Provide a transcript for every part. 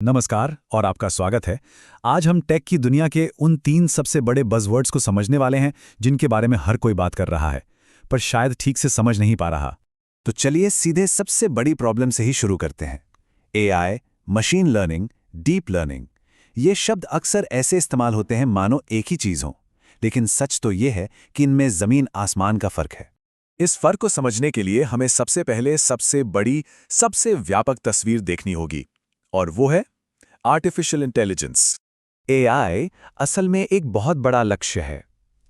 नमस्कार और आपका स्वागत है। आज हम टेक की दुनिया के उन 3 सबसे बड़े बज़वर्ड्स को समझने वाले हैं जिनके बारे में हर कोई बात कर रहा है, पर शायद ठीक से समझ नहीं पा रहा। तो चलिए सीधे सबसे बड़ी प्रॉब्लम से ही शुरू करते हैं। AI, machine learning, deep learning. ये शब्द अक्सर ऐसे इस्तेमाल होते हैं मानो एक ही चीज़ हो, लेकिन सच तो ये है कि इनमें ज़मीन आसमान का फ़र्क है। इस फ़र्क को समझने के लिए हमें सबसे पहले सबसे बड़ी, सबसे व्यापक तस्वीर देखनी होगी, और वो है आर्टिफिशियल इंटेलिजेंस। एआई असल में एक बहुत बड़ा लक्ष्य है,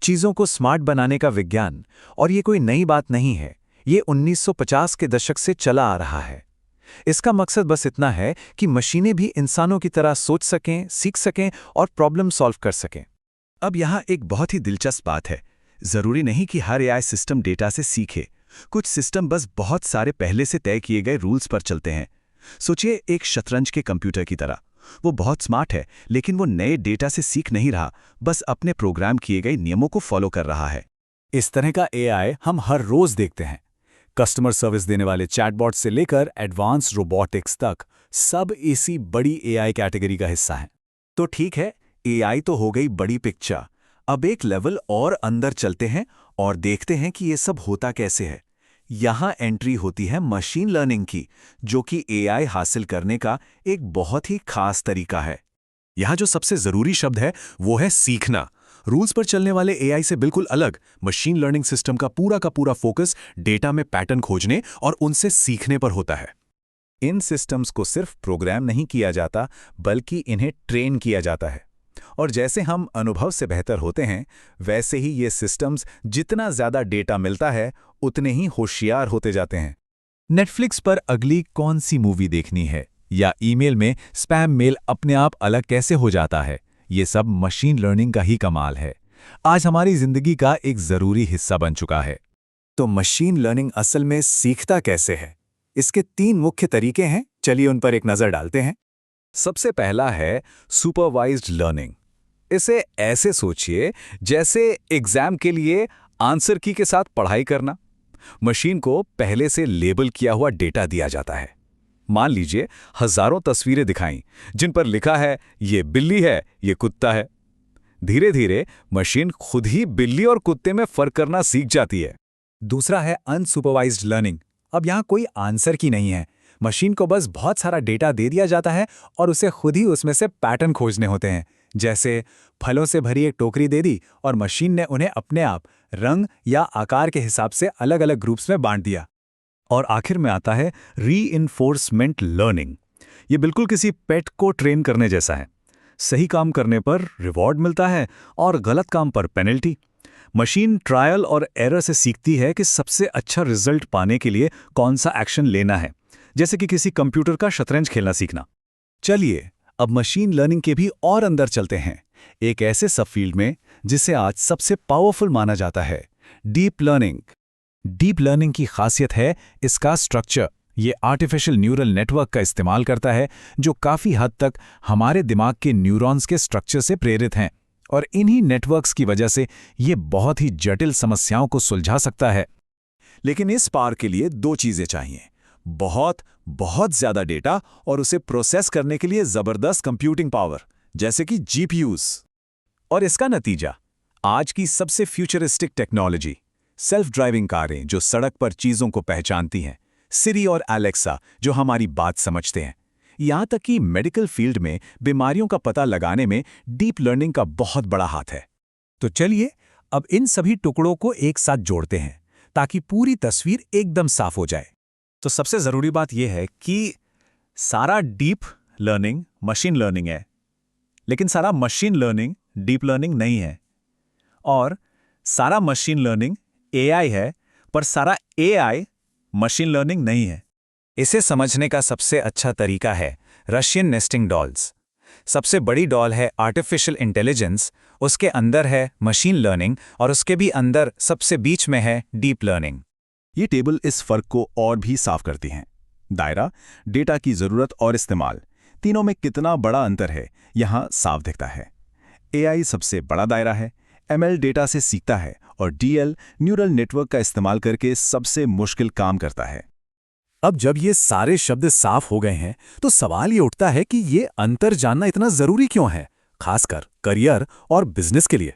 चीज़ों को स्मार्ट बनाने का विज्ञान, और ये कोई नई बात नहीं है। ये 1950 के दशक से चला आ रहा है। इसका मकसद बस इतना है कि मशीनें भी इंसानों की तरह सोच सकें, सीख सकें और प्रॉब्लम सॉल्व कर सकें। अब यहाँ एक बहुत ही दिलचस्प बात है। ज़रूरी नहीं कि हर एआई सिस्टम डेटा से सीखे। कुछ सिस्टम बस बहुत सारे पहले से तय किए गए रूल्स पर चलते हैं। सोचिए एक शतरंज के कंप्यूटर की तरह। वो बहुत स्मार्ट है, लेकिन वो नए डेटा से सीख नहीं रहा, बस अपने प्रोग्राम किए गए नियमों को फॉलो कर रहा है। इस तरह का एआई हम हर रोज देखते हैं। कस्टमर सर्विस देने वाले चैटबॉट से लेकर एडवांस रोबोटिक्स तक सब इसी बड़ी एआई कैटेगरी का हिस्सा हैं। तो ठीक है, एआई तो हो गई बड़ी पिक्चर। अब एक लेवल और अंदर चलते हैं और देखते हैं कि ये सब होता कैसे है। यहाँ एंट्री होती है मशीन लर्निंग की, जो कि एआई हासिल करने का एक बहुत ही खास तरीका है। यहाँ जो सबसे ज़रूरी शब्द है वो है सीखना। रूल्स पर चलने वाले एआई से बिल्कुल अलग, मशीन लर्निंग सिस्टम का पूरा फोकस डेटा में पैटर्न खोजने और उनसे सीखने पर होता है। इन सिस्टम्स को सिर्फ प्रोग्राम नहीं किया जाता, बल्कि इन्हें ट्रेन किया जाता है। और जैसे हम अनुभव से बेहतर होते हैं, वैसे ही ये सिस्टम्स जितना ज़्यादा डेटा मिलता है, उतने ही होशियार होते जाते हैं। नेटफ्लिक्स पर अगली कौन सी मूवी देखनी है, या ईमेल में स्पैम मेल अपने आप अलग कैसे हो जाता है, ये सब मशीन लर्निंग का ही कमाल है। आज हमारी जिंदगी का एक ज़रूरी हिस्सा बन चुका है। तो मशीन लर्निंग असल में सीखता कैसे है? इसके 3 मुख्य तरीके हैं, चलिए उन पर एक नज़र डालते हैं। सबसे पहला है सुपरवाइज्ड लर्निंग। इसे ऐसे सोचिए जैसे एग्जाम के लिए आंसर की के साथ पढ़ाई करना। मशीन को पहले से लेबल किया हुआ डेटा दिया जाता है। मान लीजिए हजारों तस्वीरें दिखाई जिन पर लिखा है ये बिल्ली है, ये कुत्ता है। धीरे धीरे मशीन खुद ही बिल्ली और कुत्ते में फर्क करना सीख जाती है। दूसरा है अनसुपरवाइज्ड लर्निंग। अब यहाँ कोई आंसर की नहीं है, मशीन को बस बहुत सारा डेटा दे दिया जाता है और उसे खुद ही उसमें से पैटर्न खोजने होते हैं। जैसे फलों से भरी एक टोकरी दे दी और मशीन ने उन्हें अपने आप रंग या आकार के हिसाब से अलग अलग ग्रुप्स में बांट दिया। और आखिर में आता है रीइंफोर्समेंट लर्निंग। ये बिल्कुल किसी पेट को ट्रेन करने जैसा है। सही काम करने पर रिवॉर्ड मिलता है और गलत काम पर पेनल्टी। मशीन ट्रायल और एरर से सीखती है कि सबसे अच्छा रिजल्ट पाने के लिए कौन सा एक्शन लेना है, जैसे कि किसी कंप्यूटर का शतरंज खेलना सीखना। चलिए अब मशीन लर्निंग के भी और अंदर चलते हैं, एक ऐसे सबफील्ड में जिसे आज सबसे पावरफुल माना जाता है, डीप लर्निंग। डीप लर्निंग की खासियत है इसका स्ट्रक्चर। ये आर्टिफिशियल न्यूरल नेटवर्क का इस्तेमाल करता है, जो काफ़ी हद तक हमारे दिमाग के न्यूरॉन्स के स्ट्रक्चर से प्रेरित हैं, और इन्हीं नेटवर्क्स की वजह से ये बहुत ही जटिल समस्याओं को सुलझा सकता है। लेकिन इस पार के लिए 2 चीज़ें चाहिए, बहुत ज़्यादा डेटा और उसे प्रोसेस करने के लिए ज़बरदस्त कंप्यूटिंग पावर, जैसे कि जीपीयूज़। और इसका नतीजा आज की सबसे फ्यूचरिस्टिक टेक्नोलॉजी, सेल्फ ड्राइविंग कारें जो सड़क पर चीज़ों को पहचानती हैं, सिरी और एलेक्सा जो हमारी बात समझते हैं। यहाँ तक कि मेडिकल फील्ड में बीमारियों का पता लगाने में डीप लर्निंग का बहुत बड़ा हाथ है। तो चलिए अब इन सभी टुकड़ों को एक साथ जोड़ते हैं ताकि पूरी तस्वीर एकदम साफ हो जाए। तो सबसे ज़रूरी बात यह है कि सारा डीप लर्निंग मशीन लर्निंग है, लेकिन सारा मशीन लर्निंग डीप लर्निंग नहीं है। और सारा मशीन लर्निंग एआई है, पर सारा एआई मशीन लर्निंग नहीं है। इसे समझने का सबसे अच्छा तरीका है रशियन नेस्टिंग डॉल्स। सबसे बड़ी डॉल है आर्टिफिशियल इंटेलिजेंस, उसके अंदर है मशीन लर्निंग, और उसके भी अंदर सबसे बीच में है डीप लर्निंग। ये टेबल इस फर्क को और भी साफ करती हैं। दायरा, डेटा की ज़रूरत और इस्तेमाल, तीनों में कितना बड़ा अंतर है यहाँ साफ दिखता है। एआई सबसे बड़ा दायरा है, एमएल डेटा से सीखता है, और डीएल न्यूरल नेटवर्क का इस्तेमाल करके सबसे मुश्किल काम करता है। अब जब ये सारे शब्द साफ हो गए हैं तो सवाल ये उठता है कि ये अंतर जानना इतना जरूरी क्यों है, खासकर करियर और बिजनेस के लिए।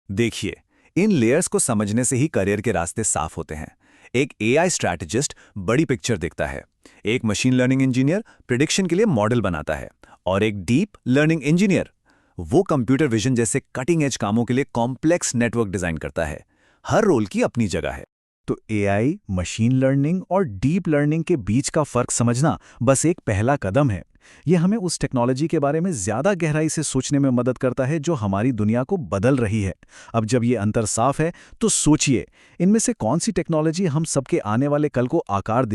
देखिए, इन लेयर्स को समझने से ही करियर के रास्ते साफ होते हैं। एक एआई स्ट्रैटेजिस्ट बड़ी पिक्चर देखता है, एक मशीन लर्निंग इंजीनियर प्रिडिक्शन के लिए मॉडल बनाता है, और एक डीप लर्निंग इंजीनियर वो कंप्यूटर विजन जैसे कटिंग एज कामों के लिए कॉम्प्लेक्स नेटवर्क डिजाइन करता है। हर रोल की अपनी जगह है। तो एआई, मशीन लर्निंग और डीप लर्निंग के बीच का फर्क समझना बस एक पहला कदम है। ये हमें उस टेक्नोलॉजी के बारे में ज़्यादा गहराई से सोचने में मदद करता है जो हमारी दुनिया को बदल रही है। अब जब ये अंतर साफ है तो सोचिए, इनमें से कौन सी टेक्नोलॉजी हम सबके आने वाले कल को आकार दे